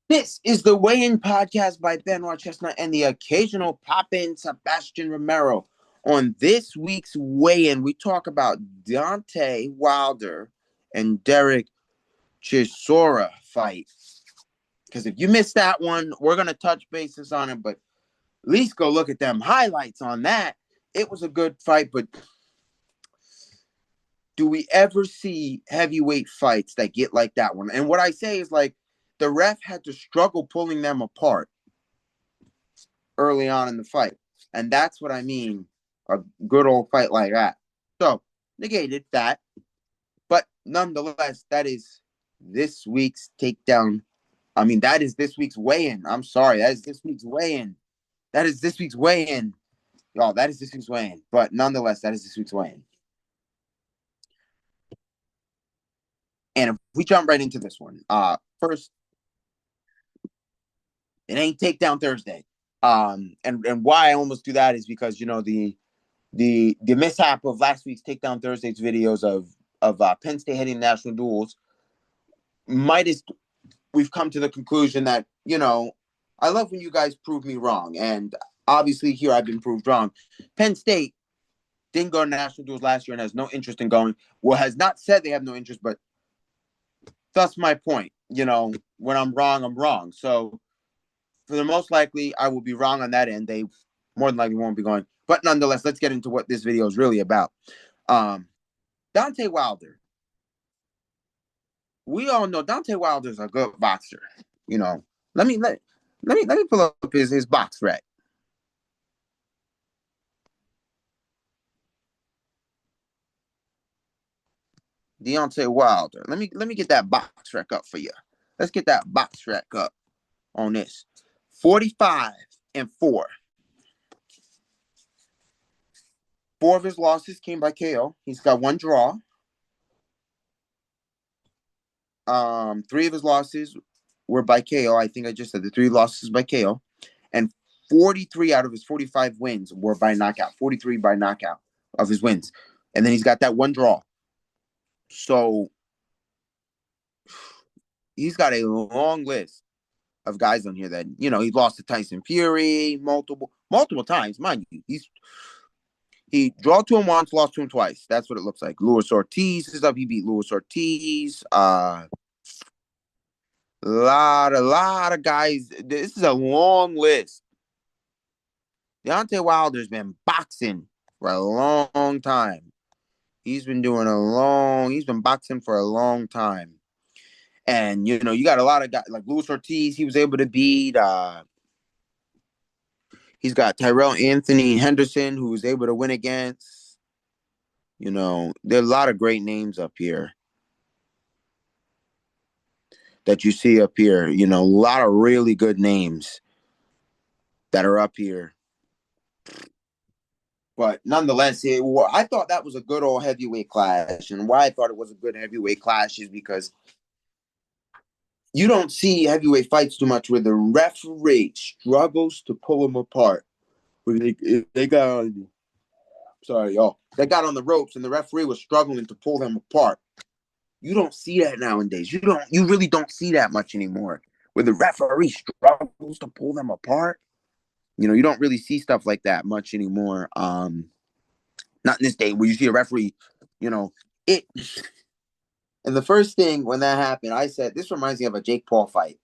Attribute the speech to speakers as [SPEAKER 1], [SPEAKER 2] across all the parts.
[SPEAKER 1] This is the Weigh-In Podcast by Benoit Chestnut and the occasional pop-in Sebastian Romero. On this week's Weigh-In, we talk about Deontay Wilder and Derek Chisora fight. Because if you missed that one, we're going to touch bases on it, but at least go look at them highlights on that. It was a good fight, but do we ever see heavyweight fights that get like that one? And what I say is, like, the ref had to struggle pulling them apart early on in the fight. And that's what I mean, a good old fight like that. So, negated that. But nonetheless, that is this week's takedown. I mean, that is this week's weigh-in. I'm sorry. That is this week's weigh-in. That is this week's weigh-in. Y'all, that is this week's weigh-in. But nonetheless, that is this week's weigh-in. And if we jump right into this one, first, it ain't Takedown Thursday. And why I almost do that is because, you know, the mishap of last week's Takedown Thursday's videos of Penn State heading national duels we've come to the conclusion that, you know, I love when you guys prove me wrong. And obviously here I've been proved wrong. Penn State didn't go to national duels last year and has no interest in going. Well, has not said they have no interest, but that's my point. You know, when I'm wrong, I'm wrong. So for the most likely, I will be wrong on that end. They more than likely won't be going. But nonetheless, let's get into what this video is really about. Deontay Wilder. We all know Deontay Wilder's a good boxer. You know, let me pull up his box rec. Deontay Wilder. Let me get that box rec up for you. Let's get that box rec up on this. 45-4. 4 of his losses came by KO. He's got 1 draw. 3 of his losses were by KO. I think I just said the 3 losses by KO. And 43 out of his 45 wins were by knockout. 43 by knockout of his wins. And then he's got that 1 draw. So he's got a long list of guys on here that, you know, he lost to Tyson Fury multiple times, mind you. He draw to him once, lost to him twice. That's what it looks like. Luis Ortiz is up. He beat Luis Ortiz. Lot of guys. This is a long list. Deontay Wilder's been boxing for a long time. He's been boxing for a long time. And, you know, you got a lot of guys like Luis Ortiz. He was able to beat. He's got Tyrell Anthony Henderson, who was able to win against. You know, there are a lot of great names up here that you see up here. You know, a lot of really good names that are up here. But nonetheless, I thought that was a good old heavyweight clash. And why I thought it was a good heavyweight clash is because you don't see heavyweight fights too much where the referee struggles to pull them apart. Where they got on, sorry, y'all. They got on the ropes and the referee was struggling to pull them apart. You don't see that nowadays. You really don't see that much anymore. Where the referee struggles to pull them apart. You know, you don't really see stuff like that much anymore. Not in this day where you see a referee, you know, it. And the first thing when that happened, I said, this reminds me of a Jake Paul fight.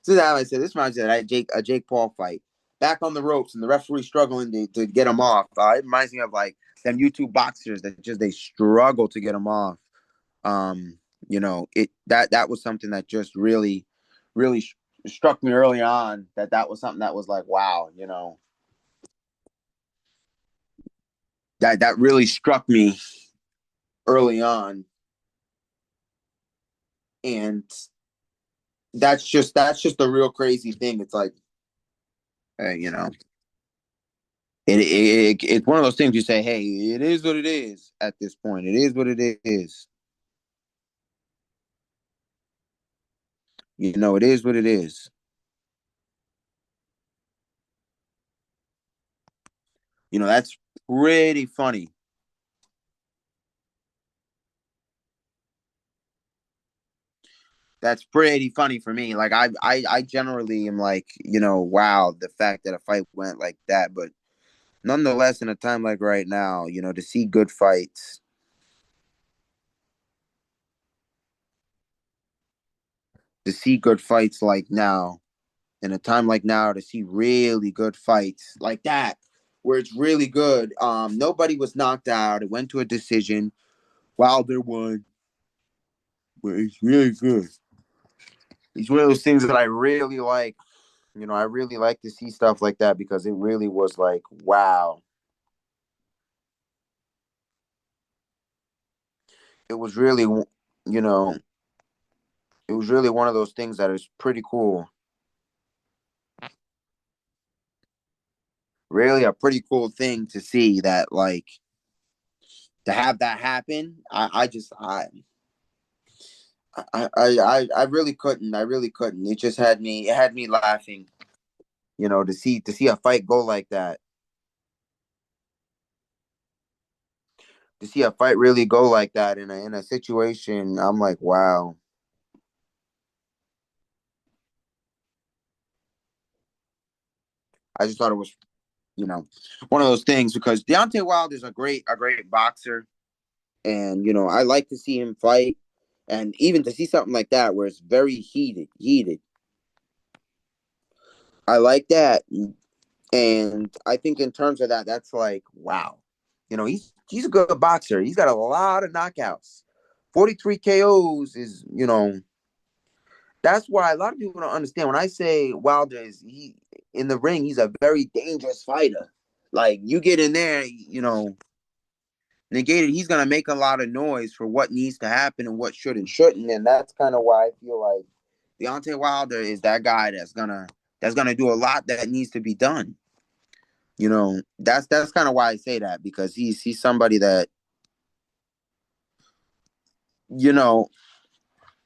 [SPEAKER 1] So that I said, this reminds me of a Jake Paul fight. Back on the ropes and the referee struggling to get him off. It reminds me of like them YouTube boxers that they struggle to get him off. You know, that was something that just really struck me early on. That was something that was like, wow, you know, that really struck me early on. And that's just the real crazy thing. It's like, you know, it's one of those things you say, hey, it is what it is at this point. It is what it is. You know, it is what it is. You know, that's pretty funny. That's pretty funny for me. Like I generally am like, wow, the fact that a fight went like that. But nonetheless, in a time like right now, to see good fights, like now, in a time like now, to see really good fights like that, where it's really good. Nobody was knocked out. It went to a decision. Wilder won. But it's really good. It's one of those things that I really like. I really like to see stuff like that because it really was like, wow. It was really, you know, it was really one of those things that is pretty cool. Really a pretty cool thing to see that, like, to have that happen. I really couldn't. I really couldn't. It had me laughing, to see a fight go like that. To see a fight really go like that in a situation, I'm like, wow. I just thought it was, one of those things because Deontay Wilder is a great boxer, and I like to see him fight, and even to see something like that where it's very heated. I like that, and I think in terms of that, that's like wow. He's a good boxer. He's got a lot of knockouts. 43 KOs is, that's why a lot of people don't understand. When I say Wilder is he in the ring, he's a very dangerous fighter. Like you get in there, negated, he's gonna make a lot of noise for what needs to happen and what should and shouldn't. And that's kind of why I feel like Deontay Wilder is that guy that's gonna do a lot that needs to be done. That's kind of why I say that because he's somebody that, you know,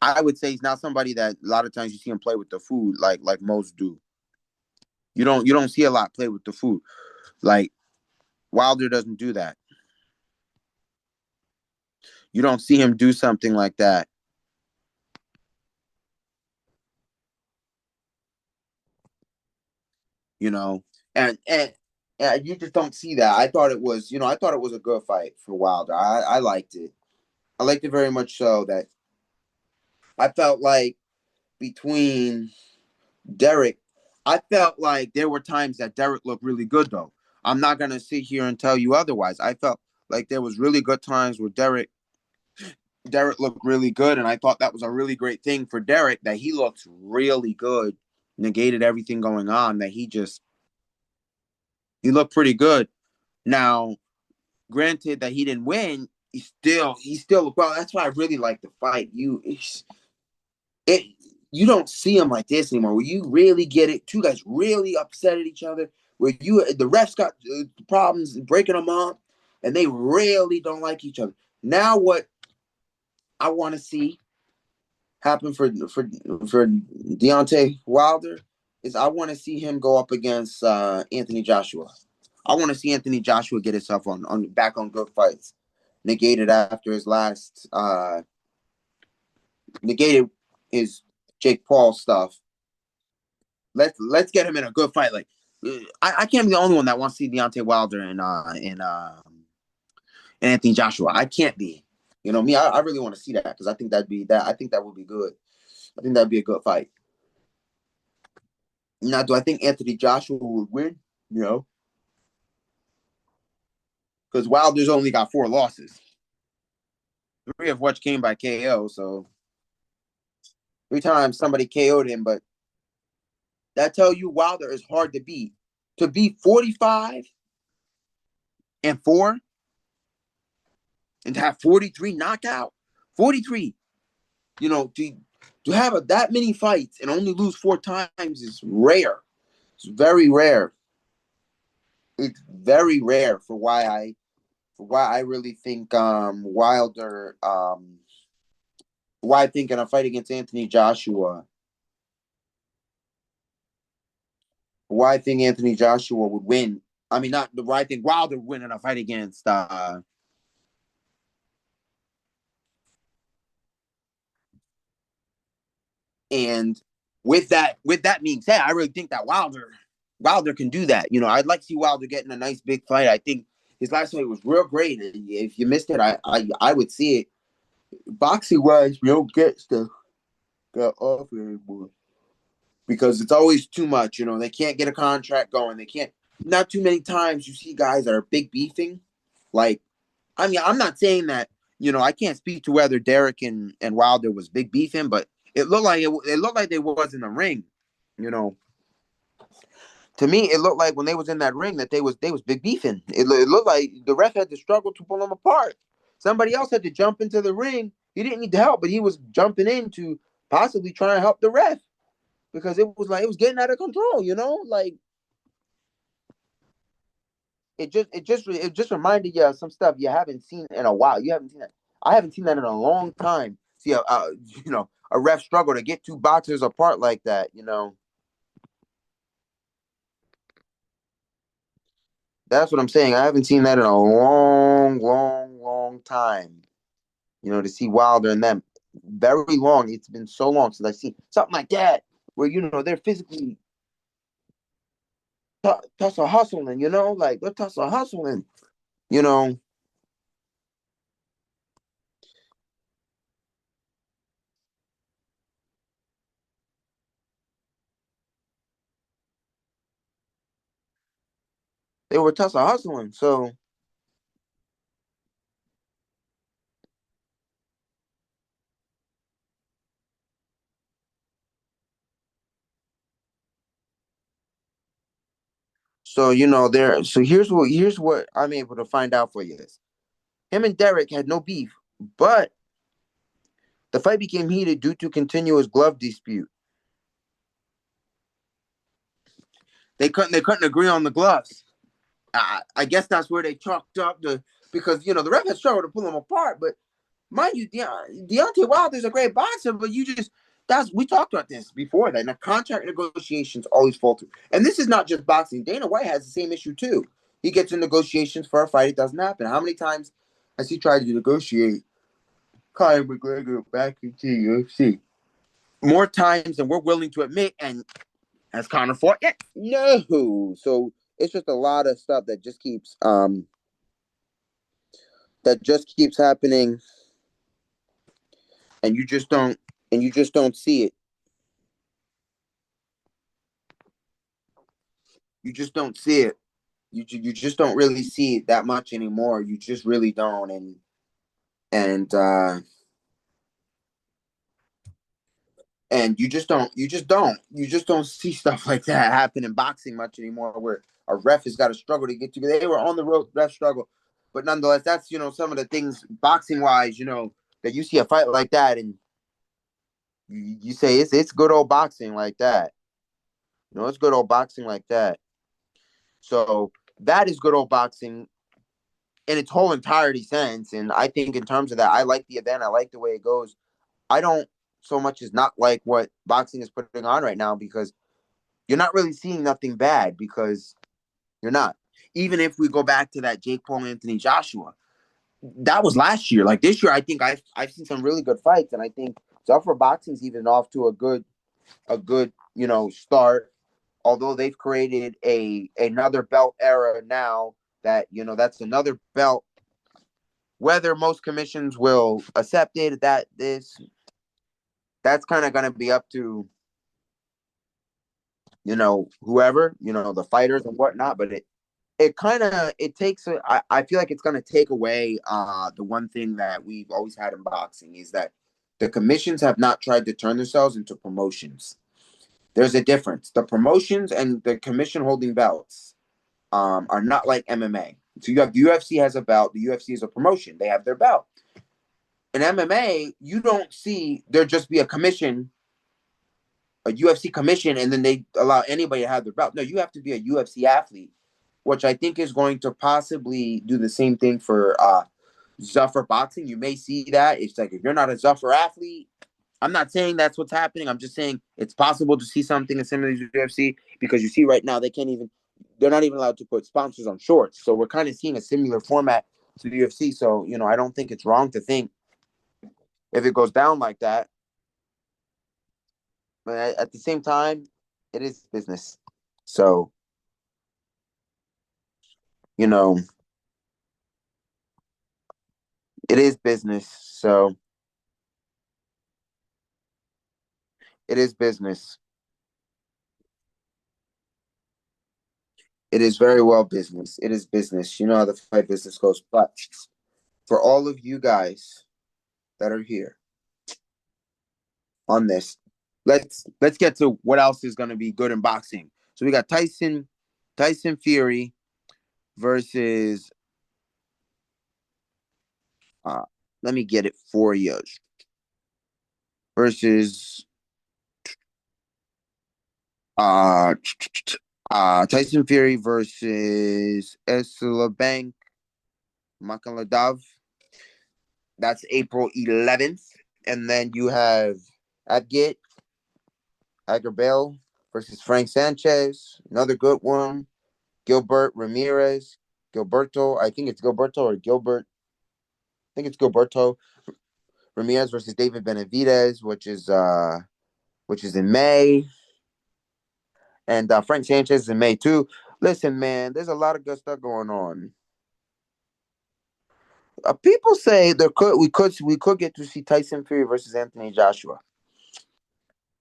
[SPEAKER 1] I would say he's not somebody that a lot of times you see him play with the food like most do. You don't see a lot play with the food. Like Wilder doesn't do that. You don't see him do something like that, you know. And you just don't see that. I thought it was a good fight for Wilder. I liked it. I liked it very much so that I felt like between Derek, I felt like there were times that Derek looked really good though. I'm not gonna sit here and tell you otherwise. I felt like there was really good times where Derek looked really good, and I thought that was a really great thing for Derek that he looks really good, negated everything going on. That he looked pretty good. Now, granted that he didn't win, he still well. That's why I really like the fight. It you don't see him like this anymore. Where you really get it, two guys really upset at each other. Where the refs got problems breaking them up, and they really don't like each other. Now, what I want to see happen for Deontay Wilder is I want to see him go up against Anthony Joshua. I want to see Anthony Joshua get himself on back on good fights. Negated after his last negated his Jake Paul stuff. Let's get him in a good fight. Like I can't be the only one that wants to see Deontay Wilder and Anthony Joshua. I can't be. Me. I really want to see that because I think that'd be that. I think that would be good. I think that'd be a good fight. Now, do I think Anthony Joshua would win? Because Wilder's only got 4 losses, 3 of which came by KO. So 3 times somebody KO'd him, but that tell you Wilder is hard to beat. To beat 45-4 and to have 43 knockout, 43. To have that many fights and only lose 4 times is rare. It's very rare. It's very rare for why I really think Wilder why I think in a fight against Anthony Joshua, why I think Anthony Joshua would win. I mean, not the why I think Wilder would win in a fight against And with that being said, I really think that Wilder can do that. I'd like to see Wilder getting a nice big fight. I think his last fight was real great. If you missed it, I would see it. Boxing wise, we don't get stuff got off anymore because it's always too much. They can't get a contract going. They can't. Not too many times you see guys that are big beefing. Like, I mean, I'm not saying that. I can't speak to whether Derek and Wilder was big beefing, but it looked like they was in the ring. You know, to me, it looked like when they was in that ring that they was big beefing. It looked like the ref had to struggle to pull them apart. Somebody else had to jump into the ring. He didn't need the help, but he was jumping in to possibly try and help the ref because it was getting out of control. Like it just reminded you of some stuff you haven't seen in a while. You haven't seen that. I haven't seen that in a long time. See a ref struggle to get two boxers apart like that. That's what I'm saying. I haven't seen that in a long, long, long time. To see Wilder and them very long. It's been so long since I seen something like that where they're physically tussle hustling. Like they're tussle hustling. You know, they were tussle hustling. there. So here's what I'm able to find out for you is him and Derek had no beef, but the fight became heated due to continuous glove dispute. They couldn't agree on the gloves. I guess that's where they chalked up because the ref had struggled to pull them apart. But mind you, Deontay Wilder's a great boxer, but we talked about this before that. Now, contract negotiations always fall through, and this is not just boxing. Dana White has the same issue too. He gets in negotiations for a fight, it doesn't happen. How many times has he tried to negotiate Conor McGregor back into UFC? More times than we're willing to admit, and has Conor fought yet? No. So it's just a lot of stuff that just keeps happening, and you just don't see it. You just don't see it. You just don't really see it that much anymore. You just really don't, and you just don't see stuff like that happen in boxing much anymore. Where a ref has got to struggle to get to. They were on the road, ref struggle, but nonetheless, that's some of the things boxing wise, that you see a fight like that, and you say it's good old boxing like that. It's good old boxing like that. So that is good old boxing in its whole entirety sense. And I think in terms of that, I like the event. I like the way it goes. I don't so much as not like what boxing is putting on right now because you're not really seeing nothing bad because you're not. Even if we go back to that Jake Paul Anthony Joshua, that was last year. Like this year, I think I've seen some really good fights, and I think Zuffer Boxing's even off to a good start. Although they've created another belt era now that's another belt. Whether most commissions will accept it, that's kind of going to be up to whoever the fighters and whatnot. But it takes I feel like it's going to take away the one thing that we've always had in boxing is that the commissions have not tried to turn themselves into promotions. There's a difference. The promotions and the commission holding belts are not like MMA. So you have the UFC has a belt. The UFC is a promotion. They have their belt. In MMA, you don't see there just be a commission, a UFC commission, and then they allow anybody to have their belt. No, you have to be a UFC athlete, which I think is going to possibly do the same thing for Zuffer boxing. You may see that. It's like if you're not a Zuffer athlete, I'm not saying that's what's happening. I'm just saying it's possible to see something similar to UFC because you see right now they're not even allowed to put sponsors on shorts. So we're kind of seeing a similar format to the UFC. So, I don't think it's wrong to think if it goes down like that. but at the same time, it is business. So, you know, it is business. So it is business. It is very well business. It is business. You know how the fight business goes. But for all of you guys that are here on this, let's get to what else is going to be good in boxing. So we got Tyson Fury versus uh let me get it for you. Versus uh Tyson Fury versus Bank Makaladov. That's April 11th. And then you have Adgate Agarbel versus Frank Sanchez. Another good one. Gilbert Ramirez. Gilberto. I think it's Gilberto or Gilbert. I think it's Gilberto Ramirez versus David Benavidez, which is in May. And Frank Sanchez is in May too. Listen, man, there's a lot of good stuff going on. People say we could get to see Tyson Fury versus Anthony Joshua.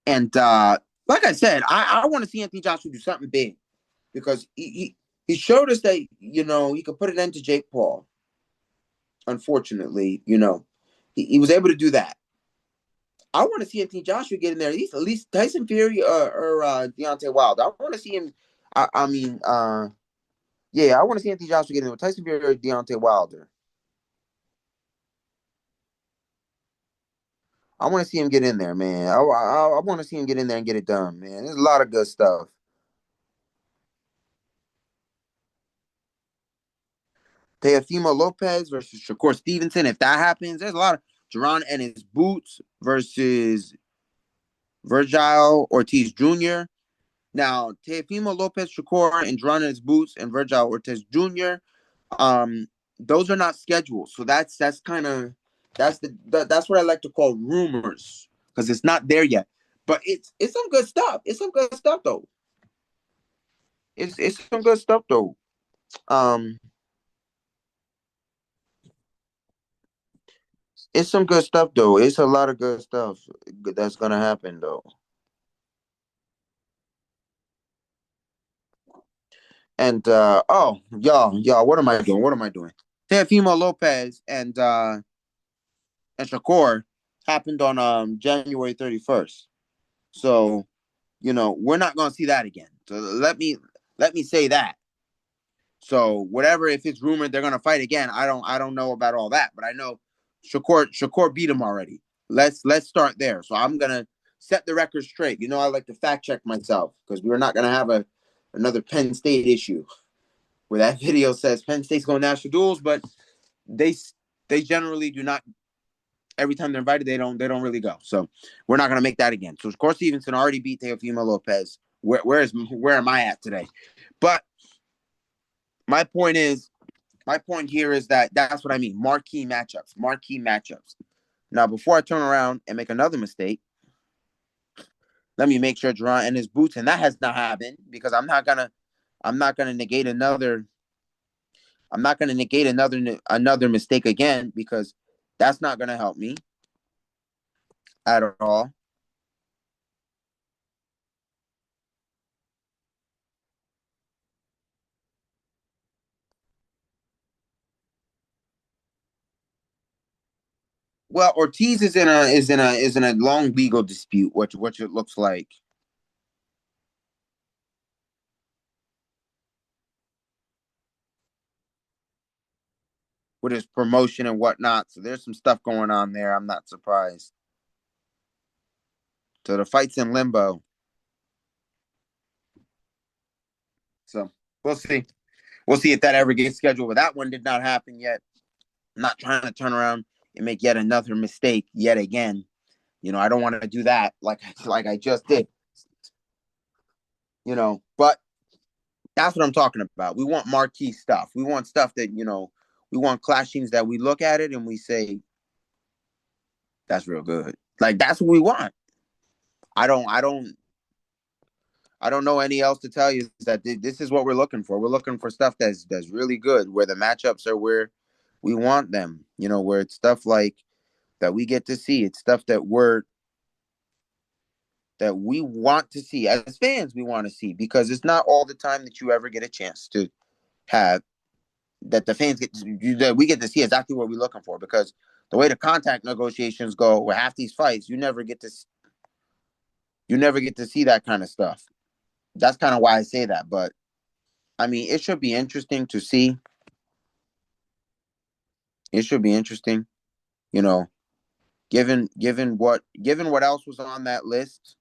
[SPEAKER 1] And like I said, I want to see Anthony Joshua do something big because he showed us that he could put an end to Jake Paul. Unfortunately, he was able to do that. I want to see Anthony Joshua get in there at least Tyson Fury or Deontay Wilder. I want to see him. Yeah, I want to see Anthony Joshua get in there with Tyson Fury or Deontay Wilder. I want to see him get in there, man. I want to see him get in there and get it done, man. There's a lot of good stuff. Teofimo Lopez versus Shakur Stevenson. If that happens, there's a lot of Jerron and his boots versus Virgil Ortiz Jr. Now, Teofimo Lopez Shakur and Jerron and his boots and Virgil Ortiz Jr. Those are not scheduled, so that's that's what I like to call rumors because it's not there yet. But it's some good stuff. It's some good stuff though. It's some good stuff though. Um, it's some good stuff though. It's a lot of good stuff that's gonna happen though. And y'all, what am I doing? What am I doing? Teofimo Lopez and Shakur happened on January 31st. So, we're not gonna see that again. So let me say that. So whatever, if it's rumored they're gonna fight again, I don't know about all that, but I know Shakur beat him already. Let's start there. So I'm gonna set the record straight. I like to fact check myself because we're not gonna have another Penn State issue where that video says Penn State's going national duels, but they they generally do not. Every time they're invited, they don't really go. So we're not gonna make that again. So of course Stevenson already beat Teofimo Lopez. Where am I at today? But my point is, my point here is that's what I mean. Marquee matchups. Marquee matchups. Now, before I turn around and make another mistake, let me make sure Jerron and his boots, and that has not happened because I'm not gonna negate another mistake again because that's not gonna help me at all. Well, Ortiz is in a long legal dispute, which it looks like. With his promotion and whatnot. So there's some stuff going on there. I'm not surprised. So the fight's in limbo. So we'll see. We'll see if that ever gets scheduled. But that one did not happen yet. I'm not trying to turn around and make yet another mistake yet again. I don't want to do that like I just did. But that's what I'm talking about. We want marquee stuff. We want stuff that, we want clashings that we look at it and we say, that's real good. Like, that's what we want. I don't know any else to tell you is that this is what we're looking for. We're looking for stuff that's really good, where the matchups are where we want them. Where it's stuff like that we get to see. It's stuff that we want to see as fans. We want to see because it's not all the time that you ever get a chance to have that the fans that we get to see exactly what we're looking for. Because the way the contact negotiations go with half these fights, you never get to see that kind of stuff. That's kind of why I say that. But I mean, it should be interesting to see. It should be interesting, you know, given what else was on that list.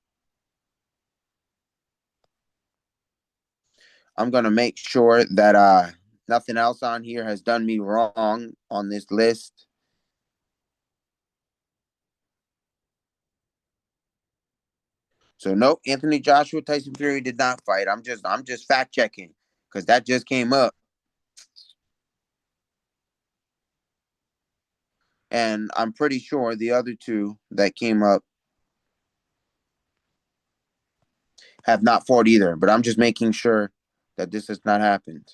[SPEAKER 1] I'm gonna make sure that nothing else on here has done me wrong on this list. So nope, Anthony Joshua, Tyson Fury did not fight. I'm just fact checking because that just came up, and I'm pretty sure the other two that came up have not fought either. But I'm just making sure that this has not happened.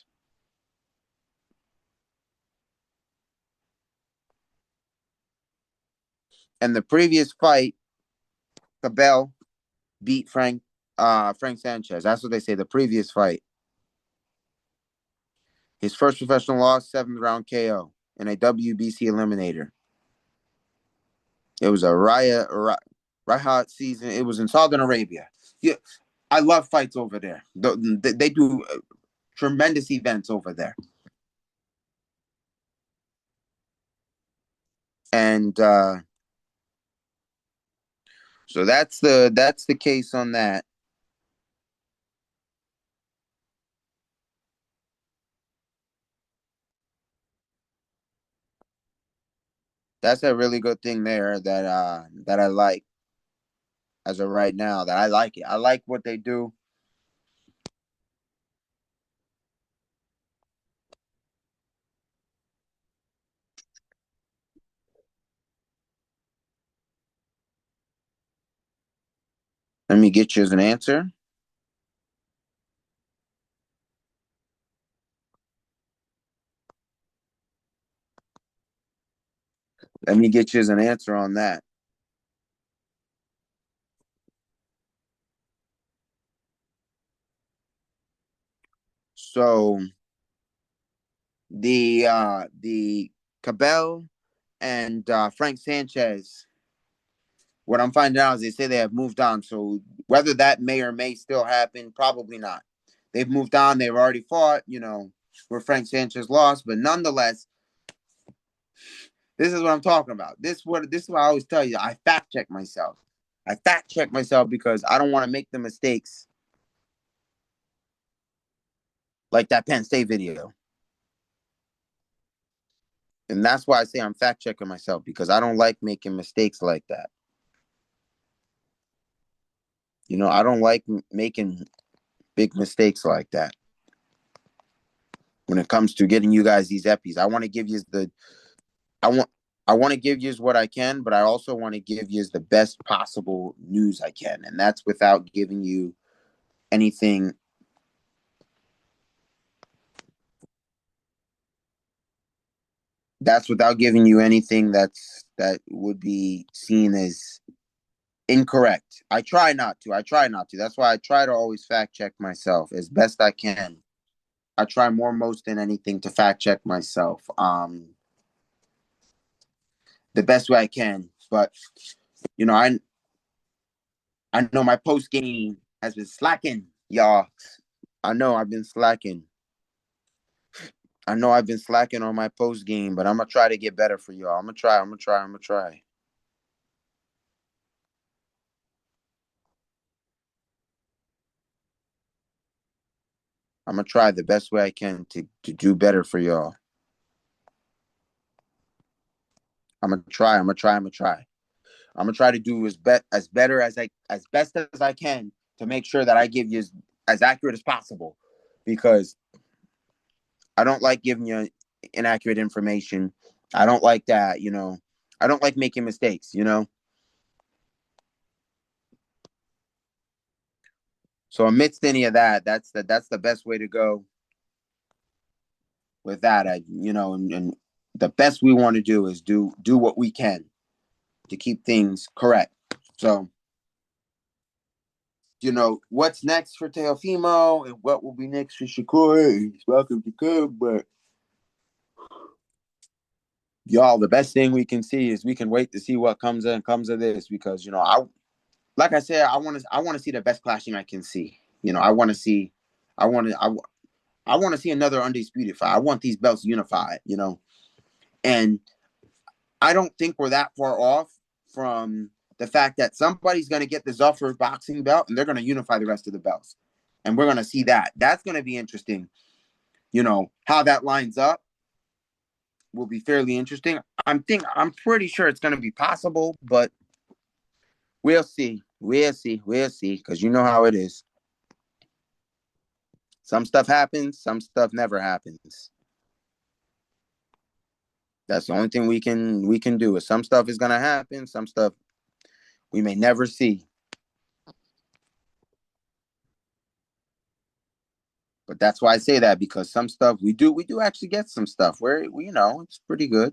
[SPEAKER 1] And the previous fight, Cabell beat Frank Sanchez. That's what they say. The previous fight, his first professional loss, 7th round KO in a WBC eliminator. It was a Riot season. It was in Saudi Arabia. Yeah, I love fights over there. They do tremendous events over there, and so that's the case on that. That's a really good thing there that I like as of right now. That I like it. I like what they do. Let me get you as an answer. Let me get you as an answer on that. So the Cabell and Frank Sanchez. What I'm finding out is they say they have moved on. So whether that may or may still happen, probably not. They've moved on. They've already fought. Where Frank Sanchez lost, but nonetheless, this is what I'm talking about. This is what I always tell you. I fact check myself. I fact check myself because I don't want to make the mistakes like that Penn State video. And that's why I say I'm fact checking myself because I don't like making mistakes like that. I don't like making big mistakes like that when it comes to getting you guys these epis. I want I want to give you what I can, but I also want to give you the best possible news I can, and that's without giving you anything. That's without giving you anything that would be seen as incorrect. I try not to. I try not to. That's why I try to always fact check myself as best I can. I try more most than anything to fact check myself. The best way I can. But you know, I know my post game has been slacking, y'all. I know I've been slacking. I know I've been slacking on my post game, but I'm gonna try to get better for y'all. I'm gonna try. I'm gonna try. I'm gonna try. I'm gonna try the best way I can to do better for y'all. I'm gonna try. I'm gonna try. I'm gonna try. I'm gonna try to do as best as I can to make sure that I give you as accurate as possible, because I don't like giving you inaccurate information. I don't like that. I don't like making mistakes. So amidst any of that, that's the best way to go with that. And the best we want to do is do what we can to keep things correct. So, what's next for Teofimo and what will be next for Shakur? He's welcome to come, but y'all, the best thing we can see is we can wait to see what comes of this, because like I said, I want to see the best clashing I can see. I want to I want to see another undisputed fight. I want these belts unified, and I don't think we're that far off from the fact that somebody's going to get the Zuffer boxing belt and they're going to unify the rest of the belts, and we're going to see that. That's going to be interesting. How that lines up will be fairly interesting. I'm pretty sure it's going to be possible, but we'll see. We'll see. We'll see. Because you know how it is. Some stuff happens. Some stuff never happens. That's the only thing we can do. Is some stuff is going to happen. Some stuff we may never see. But that's why I say that, because some stuff we do actually get some stuff where it's pretty good.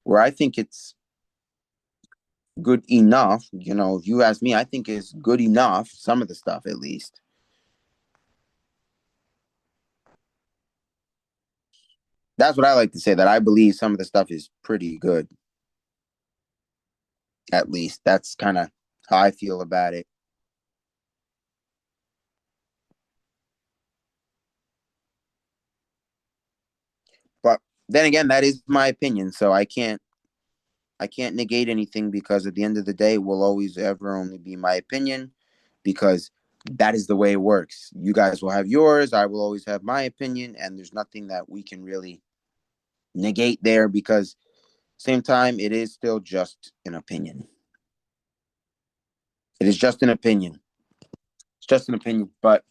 [SPEAKER 1] Where I think it's good enough, if you ask me, I think it's good enough. Some of the stuff, at least. That's what I like to say, that I believe some of the stuff is pretty good. At least that's kind of how I feel about it. But then again, that is my opinion, so I can't negate anything, because at the end of the day, it will always ever only be my opinion, because that is the way it works. You guys will have yours, I will always have my opinion, and there's nothing that we can really negate there, because same time, it is still just an opinion. It is just an opinion. It's just an opinion, but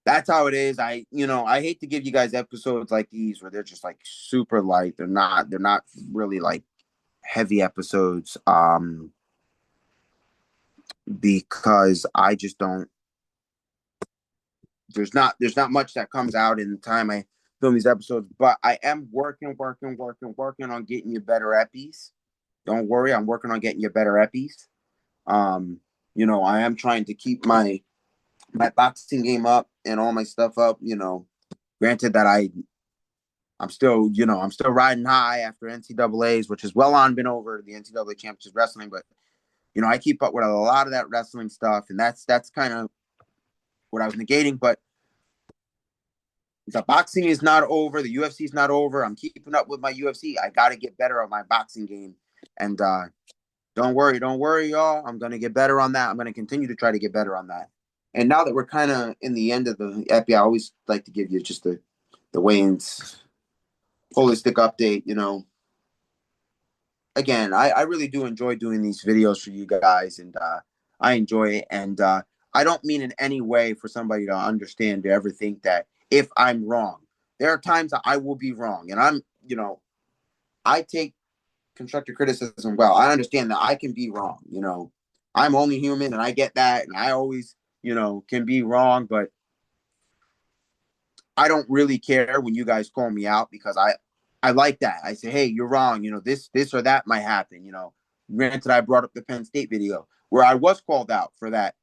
[SPEAKER 1] that's how it is. I hate to give you guys episodes like these where they're just like super light. They're not really like heavy episodes. Because I just don't. There's not much that comes out in the time I film these episodes, but I am working on getting you better eppies. Don't worry, I'm working on getting you better eppies. I am trying to keep my boxing game up and all my stuff up. Granted that I'm still riding high after NCAA's, which is well on been over the NCAA Championship Wrestling, but I keep up with a lot of that wrestling stuff, and that's kind of what I was negating. But the boxing is not over, the UFC is not over. I'm keeping up with my UFC. I got to get better at my boxing game, and don't worry, y'all. I'm gonna get better on that. I'm gonna continue to try to get better on that. And now that we're kind of in the end of the epi, I always like to give you just the weigh-ins holistic update. Again, I really do enjoy doing these videos for you guys, and I enjoy it. And I don't mean in any way for somebody to understand, to ever think that if I'm wrong. There are times that I will be wrong, and I take constructive criticism well. I understand that I can be wrong. I'm only human, and I get that, and I always, can be wrong, but I don't really care when you guys call me out, because I like that. I say, hey, you're wrong. This or that might happen. Granted, I brought up the Penn State video where I was called out for that.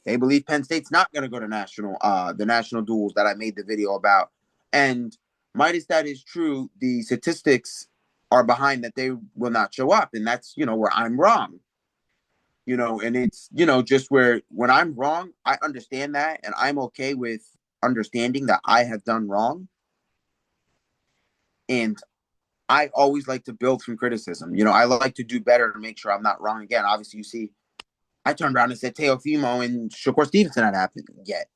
[SPEAKER 1] They believe Penn State's not going to go to the national duels that I made the video about. And minus that is true, the statistics are behind that they will not show up. And that's, where I'm wrong. And it's, just where when I'm wrong, I understand that. And I'm okay with understanding that I have done wrong. And I always like to build from criticism. I like to do better to make sure I'm not wrong again. Obviously, you see, I turned around and said Teofimo and Shakur Stevenson had happened yet.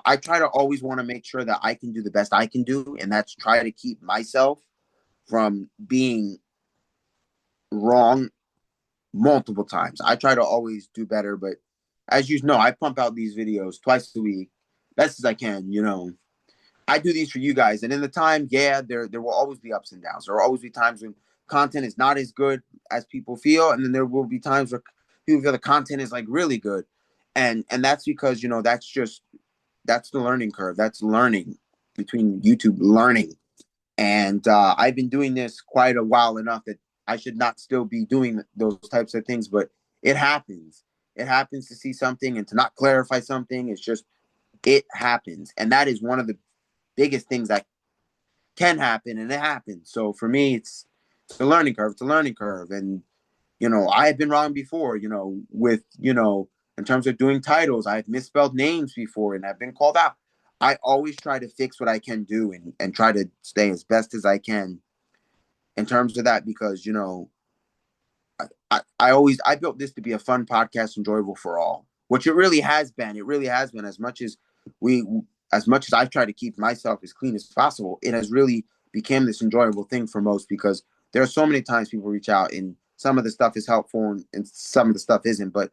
[SPEAKER 1] I try to always want to make sure that I can do the best I can do, and that's try to keep myself from being wrong multiple times. I try to always do better, but as you know, I pump out these videos twice a week, best as I can. I do these for you guys. And in the time, yeah, there will always be ups and downs. There will always be times when content is not as good as people feel, and then there will be times where people feel the content is like really good. And that's because, that's the learning curve. That's learning between YouTube learning. And I've been doing this quite a while enough that I should not still be doing those types of things, but it happens. It happens to see something and to not clarify something. It's just, it happens. And that is one of the biggest things that can happen, and it happens. So for me, it's a learning curve. It's a learning curve. And, I have been wrong before, with, in terms of doing titles. I've misspelled names before and I've been called out. I always try to fix what I can do and try to stay as best as I can in terms of that, because, I built this to be a fun podcast, enjoyable for all, which it really has been. It really has been. As much as I've tried to keep myself as clean as possible, it has really become this enjoyable thing for most, because there are so many times people reach out and some of the stuff is helpful and some of the stuff isn't. But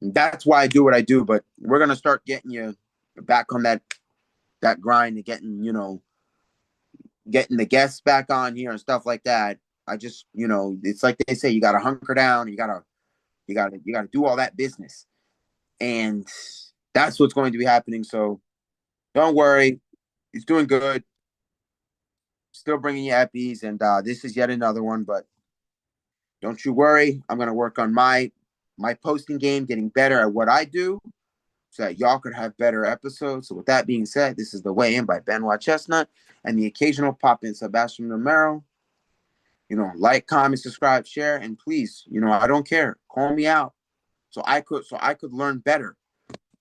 [SPEAKER 1] that's why I do what I do. But we're going to start getting you back on that grind and getting the guests back on here and stuff like that. I just, it's like they say, you got to hunker down. You got to do all that business. And that's what's going to be happening. So don't worry. He's doing good. Still bringing you epis. And this is yet another one, but don't you worry. I'm going to work on my posting game, getting better at what I do, so that y'all could have better episodes. So with that being said, this is The Weigh In by Benoit Chestnut and the occasional pop-in Sebastian Romero. Like, comment, subscribe, share, and please, I don't care. Call me out so I could learn better,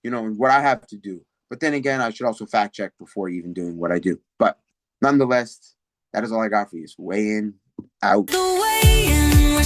[SPEAKER 1] what I have to do. But then again, I should also fact check before even doing what I do. But nonetheless, that is all I got for you. So Weigh In, out. The Weigh In.